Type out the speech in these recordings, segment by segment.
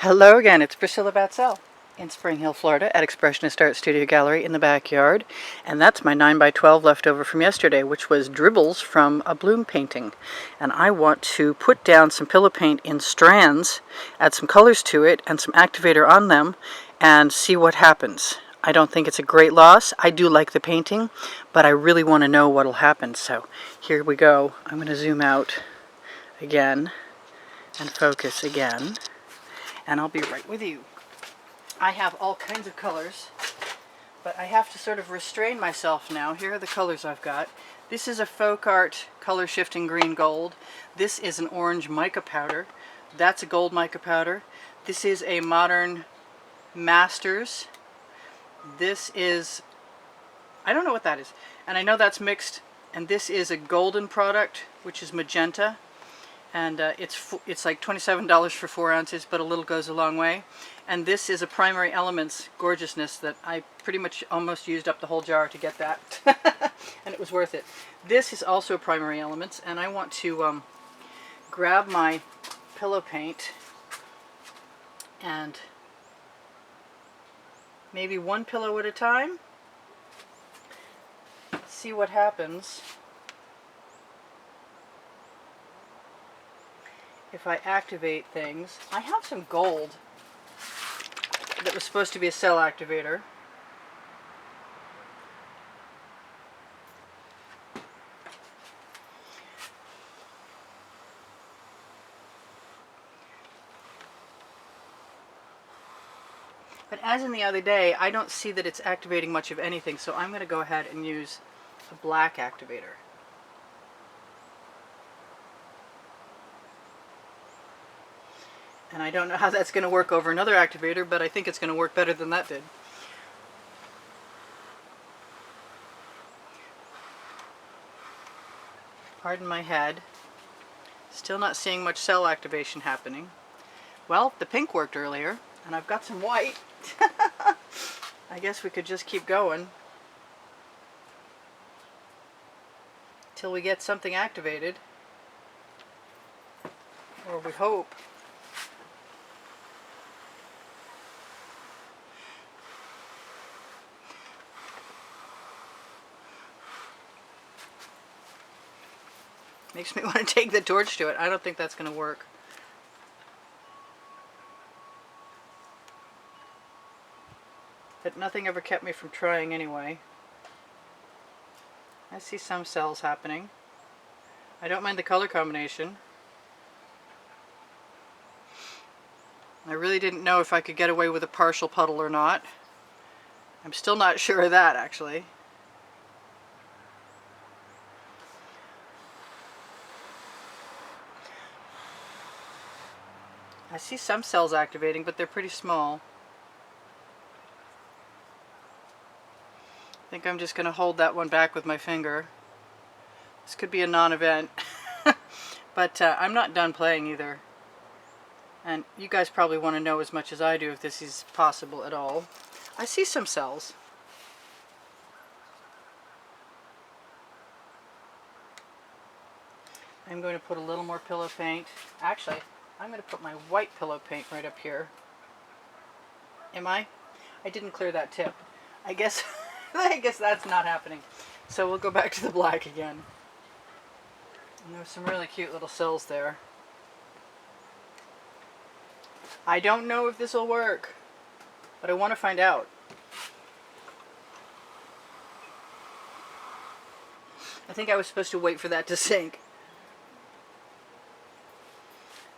Hello again, it's Priscilla Batzell in Spring Hill, Florida at Expressionist Art Studio Gallery in the backyard. And that's my 9x12 left over from yesterday, which was dribbles from a bloom painting. And I want to put down some pillow paint in strands, add some colors to it and some activator on them, and see what happens. I don't think it's a great loss. I do like the painting, but I really want to know what'll happen. So here we go. I'm going to zoom out again and focus again. And I'll be right with you. I have all kinds of colors, but I have to sort of restrain myself now. Here are the colors I've got. This is a folk art color shifting green gold. This is an orange mica powder. That's a gold mica powder. This is a modern masters. This is, I don't know what that is, and I know that's mixed. And this is a golden product, which is magenta. And it's like $27 for 4 ounces, but a little goes a long way. And this is a Primary Elements Gorgeousness that I pretty much almost used up the whole jar to get that. And it was worth it. This is also Primary Elements, and I want to grab my pillow paint and maybe one pillow at a time, see what happens if I activate things. I have some gold that was supposed to be a cell activator. But as in the other day, I don't see that it's activating much of anything, so I'm going to go ahead and use a black activator. And I don't know how that's going to work over another activator, but I think it's going to work better than that did. Pardon my head. Still not seeing much cell activation happening. Well, the pink worked earlier, and I've got some white. I guess we could just keep going till we get something activated. Or we hope. Makes me want to take the torch to it. I don't think that's going to work. But nothing ever kept me from trying anyway. I see some cells happening. I don't mind the color combination. I really didn't know if I could get away with a partial puddle or not. I'm still not sure of that, actually. I see some cells activating, but they're pretty small. I think I'm just going to hold that one back with my finger. This could be a non-event. But I'm not done playing either. And you guys probably want to know as much as I do if this is possible at all. I see some cells. I'm going to put a little more pillow paint. Actually, I'm going to put my white pillow paint right up here. Am I? I didn't clear that tip. I guess I guess that's not happening. So we'll go back to the black again. And there's some really cute little cells there. I don't know if this will work, but I want to find out. I think I was supposed to wait for that to sink.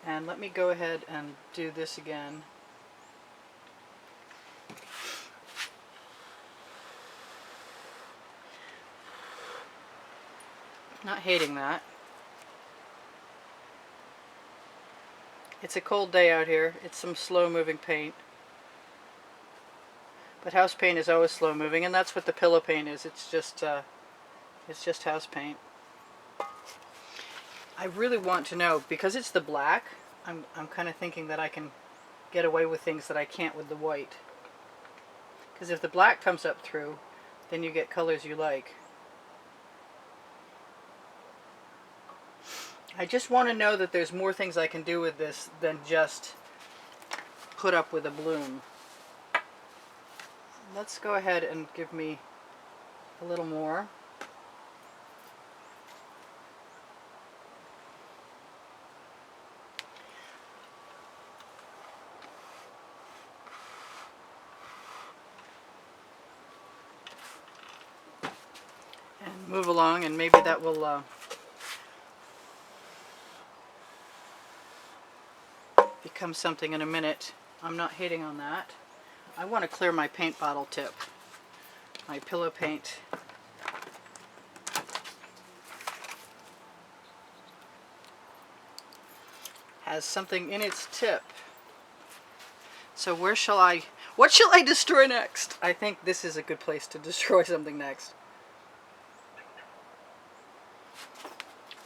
And let me go ahead and do this again. Not hating that. It's a cold day out here. It's some slow moving paint. But house paint is always slow moving, and that's what the pillow paint is. It's just house paint. I really want to know, because it's the black, I'm kind of thinking that I can get away with things that I can't with the white. Because if the black comes up through, then you get colors you like. I just want to know that there's more things I can do with this than just put up with a bloom. Let's go ahead and give me a little more. And move along, and maybe that will become something in a minute. I'm not hating on that. I want to clear my paint bottle tip. My pillow paint. Has something in its tip. So what shall I destroy next? I think this is a good place to destroy something next.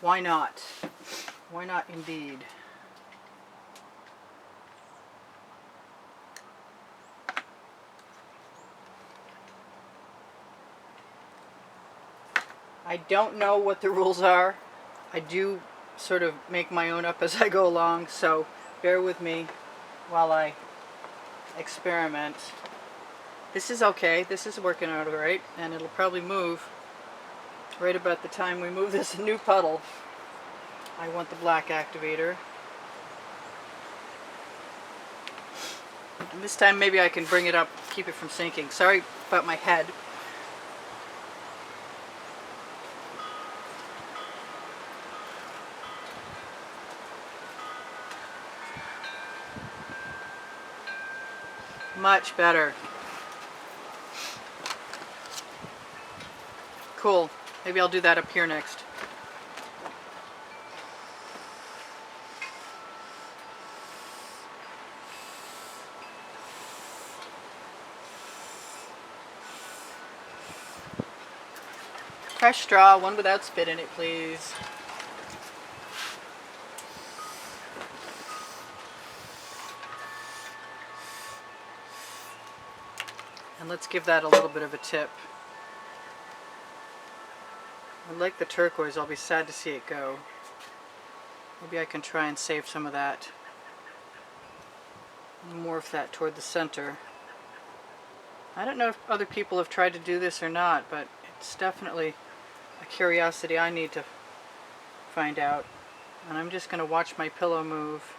Why not? Why not indeed? I don't know what the rules are. I do sort of make my own up as I go along, so bear with me while I experiment. This is okay. This is working out all right, and it'll probably move right about the time we move this new puddle. I want the black activator. And this time maybe I can bring it up, keep it from sinking. Sorry about my head. Much better. Cool. Maybe I'll do that up here next. Fresh straw, one without spit in it, please. And let's give that a little bit of a tip. I like the turquoise. I'll be sad to see it go. Maybe I can try and save some of that. Morph that toward the center. I don't know if other people have tried to do this or not, but it's definitely a curiosity I need to find out. And I'm just going to watch my pillow move.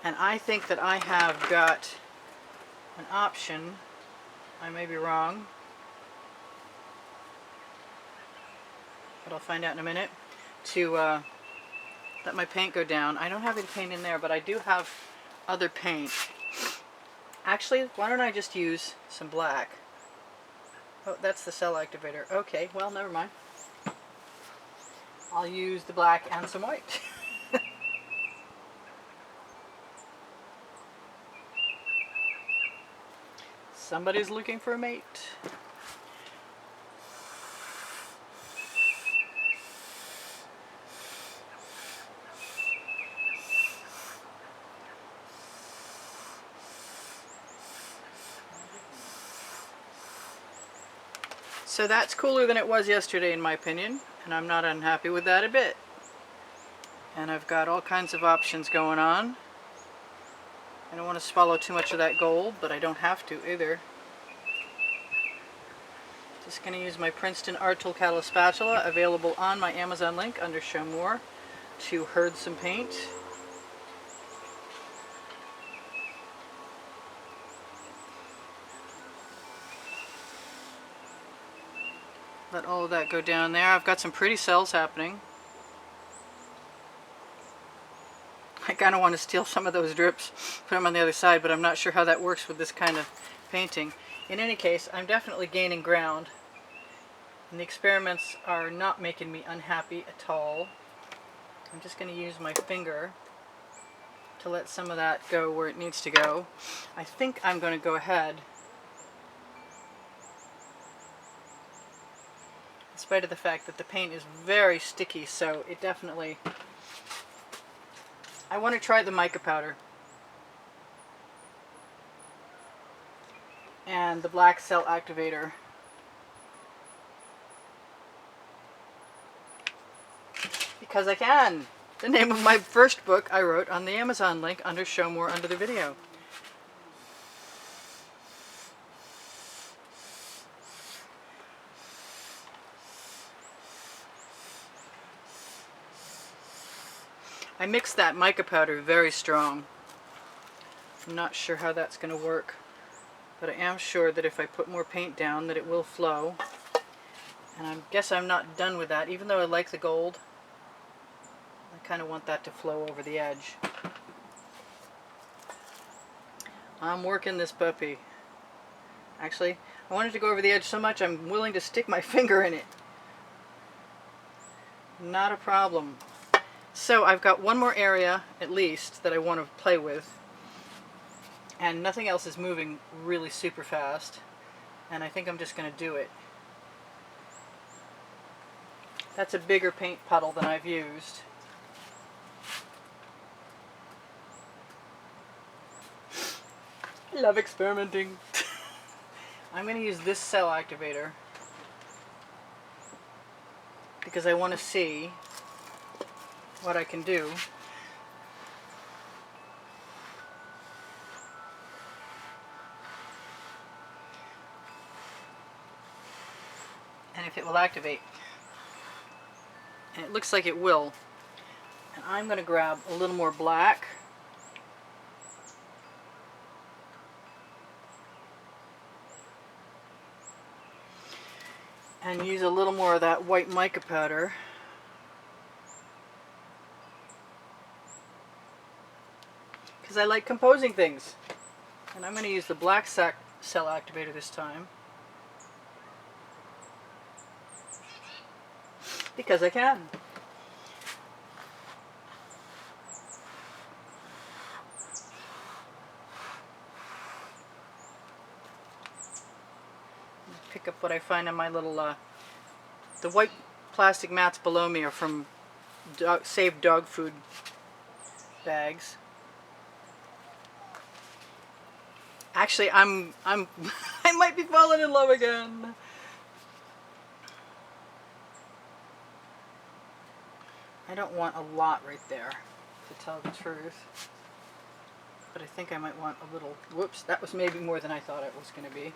And I think that I have got an option, I may be wrong, but I'll find out in a minute, to let my paint go down. I don't have any paint in there, but I do have other paint. Actually, why don't I just use some black? Oh, that's the cell activator. Okay, well, never mind. I'll use the black and some white. Somebody's looking for a mate. So that's cooler than it was yesterday, in my opinion, and I'm not unhappy with that a bit. And I've got all kinds of options going on. I don't want to swallow too much of that gold, but I don't have to either. Just going to use my Princeton Art Tool Catalyst spatula, available on my Amazon link under Show More, to herd some paint. Let all of that go down there. I've got some pretty cells happening. I kind of want to steal some of those drips, put them on the other side, but I'm not sure how that works with this kind of painting. In any case, I'm definitely gaining ground, and the experiments are not making me unhappy at all. I'm just going to use my finger to let some of that go where it needs to go. I think I'm going to go ahead, in spite of the fact that the paint is very sticky, so it definitely... I want to try the mica powder and the black cell activator. Because I can. The name of my first book I wrote on the Amazon link under Show More under the video. I mixed that mica powder very strong. I'm not sure how that's going to work, but I am sure that if I put more paint down that it will flow. And I guess I'm not done with that, even though I like the gold. I kind of want that to flow over the edge. I'm working this puppy. Actually, I wanted to go over the edge so much I'm willing to stick my finger in it. Not a problem. So I've got one more area at least that I want to play with, and nothing else is moving really super fast, and I think I'm just going to do it. That's a bigger paint puddle than I've used. I love experimenting. I'm going to use this cell activator because I want to see what I can do. And if it will activate. And it looks like it will. And I'm going to grab a little more black. And use a little more of that white mica powder. Because I like composing things. And I'm going to use the black cell activator this time. Because I can. Pick up what I find in my little, the white plastic mats below me are from saved dog food bags. Actually, I might be falling in love again. I don't want a lot right there, to tell the truth. But I think I might want a little, whoops, that was maybe more than I thought it was going to be.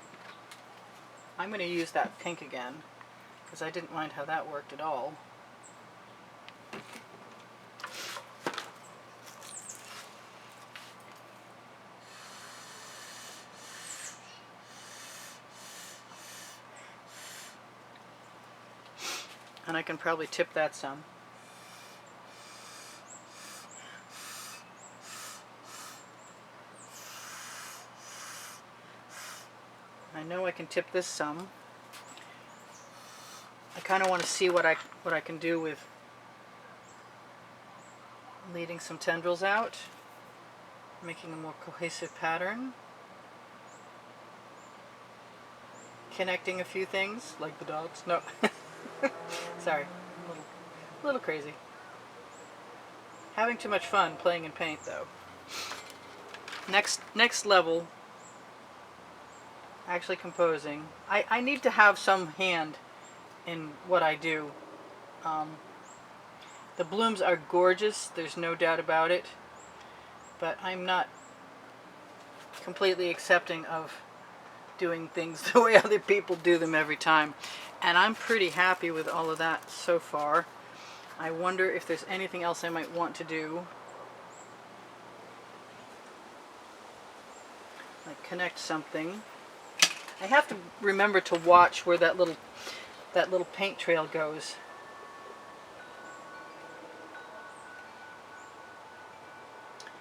I'm going to use that pink again, because I didn't mind how that worked at all. And I can probably tip that some. I know I can tip this some. I kind of want to see what I can do with leading some tendrils out, making a more cohesive pattern, connecting a few things like the dogs. No. Sorry, a little crazy. Having too much fun playing in paint though. Next level, actually composing. I need to have some hand in what I do. The blooms are gorgeous, there's no doubt about it, but I'm not completely accepting of doing things the way other people do them every time. And I'm pretty happy with all of that so far. I wonder if there's anything else I might want to do. Like connect something. I have to remember to watch where that little paint trail goes.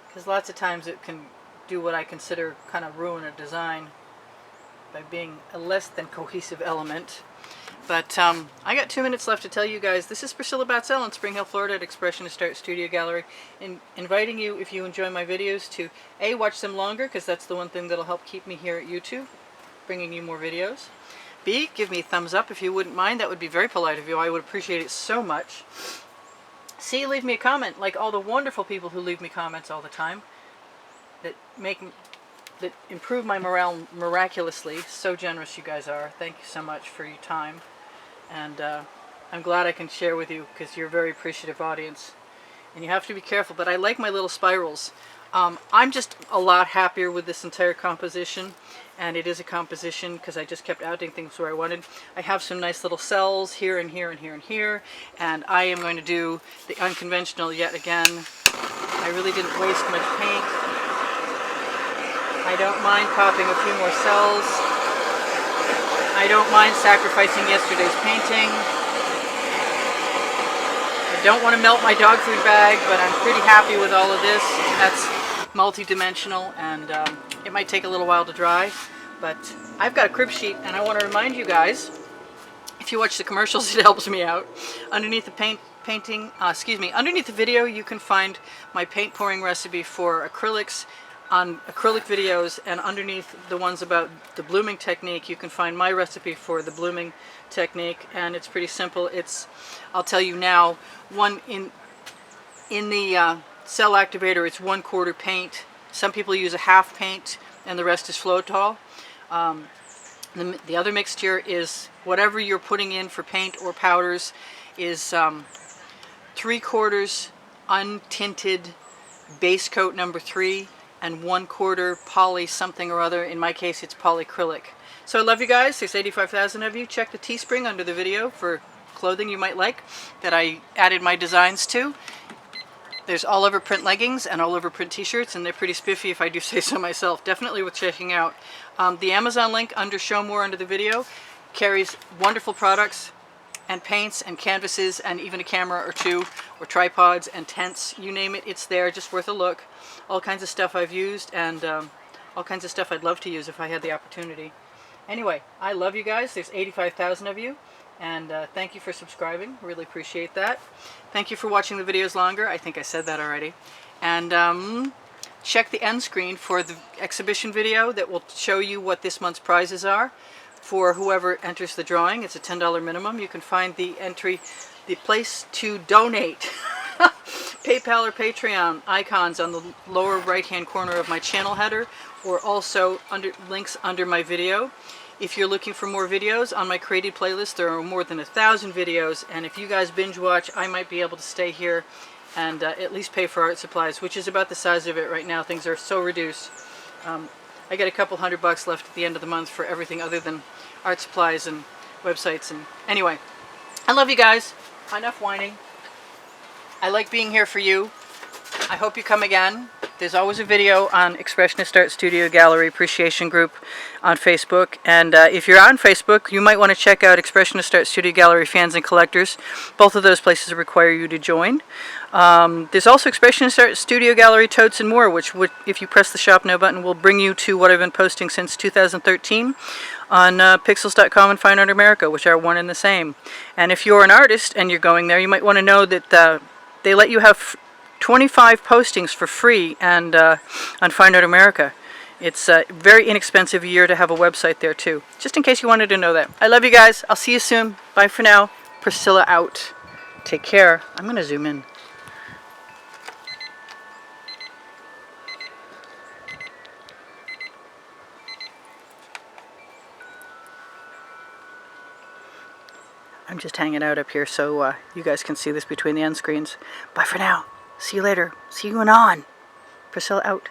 Because lots of times it can do what I consider kind of ruin a design by being a less than cohesive element. But I got 2 minutes left to tell you guys, this is Priscilla Batzell in Spring Hill, Florida at Expressionist Art Studio Gallery, inviting you, if you enjoy my videos, to A, watch them longer, because that's the one thing that'll help keep me here at YouTube, bringing you more videos. B, give me a thumbs up if you wouldn't mind, that would be very polite of you, I would appreciate it so much. C, leave me a comment, like all the wonderful people who leave me comments all the time, that improve my morale miraculously. So generous you guys are. Thank you so much for your time. And I'm glad I can share with you because you're a very appreciative audience. and you have to be careful, but I like my little spirals. I'm just a lot happier with this entire composition, and it is a composition because I just kept adding things where I wanted. I have some nice little cells here and here and here and here, and I am going to do the unconventional yet again. I really didn't waste much paint. I don't mind popping a few more cells. I don't mind sacrificing yesterday's painting. I don't want to melt my dog food bag, but I'm pretty happy with all of this. That's multi-dimensional, and it might take a little while to dry, but I've got a crib sheet, and I want to remind you guys, if you watch the commercials, it helps me out. Underneath the underneath the video, you can find my paint pouring recipe for acrylics on acrylic videos, and underneath the ones about the blooming technique, you can find my recipe for the blooming technique, and it's pretty simple. I'll tell you now, in the cell activator, it's 1/4 paint. Some people use a half paint, and the rest is Floetrol. The other mixture is whatever you're putting in for paint or powders is 3/4 untinted base coat number 3 and 1/4 poly something or other. In my case, it's polycrylic. So I love you guys. There's 85,000 of you. Check the Teespring under the video for clothing you might like that I added my designs to. There's all over print leggings and all over print t-shirts, and they're pretty spiffy if I do say so myself. Definitely worth checking out. The Amazon link under Show More under the video carries wonderful products and paints and canvases and even a camera or two or tripods and tents. You name it, it's there. Just worth a look. All kinds of stuff I've used, and all kinds of stuff I'd love to use if I had the opportunity. Anyway, I love you guys. There's 85,000 of you. And thank you for subscribing. Really appreciate that. Thank you for watching the videos longer. I think I said that already. And check the end screen for the exhibition video that will show you what this month's prizes are for whoever enters the drawing. It's a $10 minimum. You can find the place to donate, PayPal or Patreon icons on the lower right-hand corner of my channel header, or also links under my video. If you're looking for more videos on my created playlist, there are more than 1,000 videos, and if you guys binge watch, I might be able to stay here and at least pay for art supplies, which is about the size of it right now. Things are so reduced. I get a couple $100 left at the end of the month for everything other than art supplies and websites. And anyway, I love you guys. Enough whining. I like being here for you. I hope you come again. There's always a video on Expressionist Art Studio Gallery Appreciation Group on Facebook. And if you're on Facebook, you might want to check out Expressionist Art Studio Gallery Fans and Collectors. Both of those places require you to join. There's also Expressionist Art Studio Gallery Totes and More, which would, if you press the Shop Now button, will bring you to what I've been posting since 2013 on Pixels.com and Fine Art America, which are one and the same. And if you're an artist and you're going there, you might want to know that they let you have 25 postings for free and on Fine Art America. It's very inexpensive a year to have a website there too. Just in case you wanted to know that. I love you guys. I'll see you soon. Bye for now. Priscilla out. Take care. I'm going to zoom in. I'm just hanging out up here so you guys can see this between the end screens. Bye for now. See you later. See you anon. Priscilla out.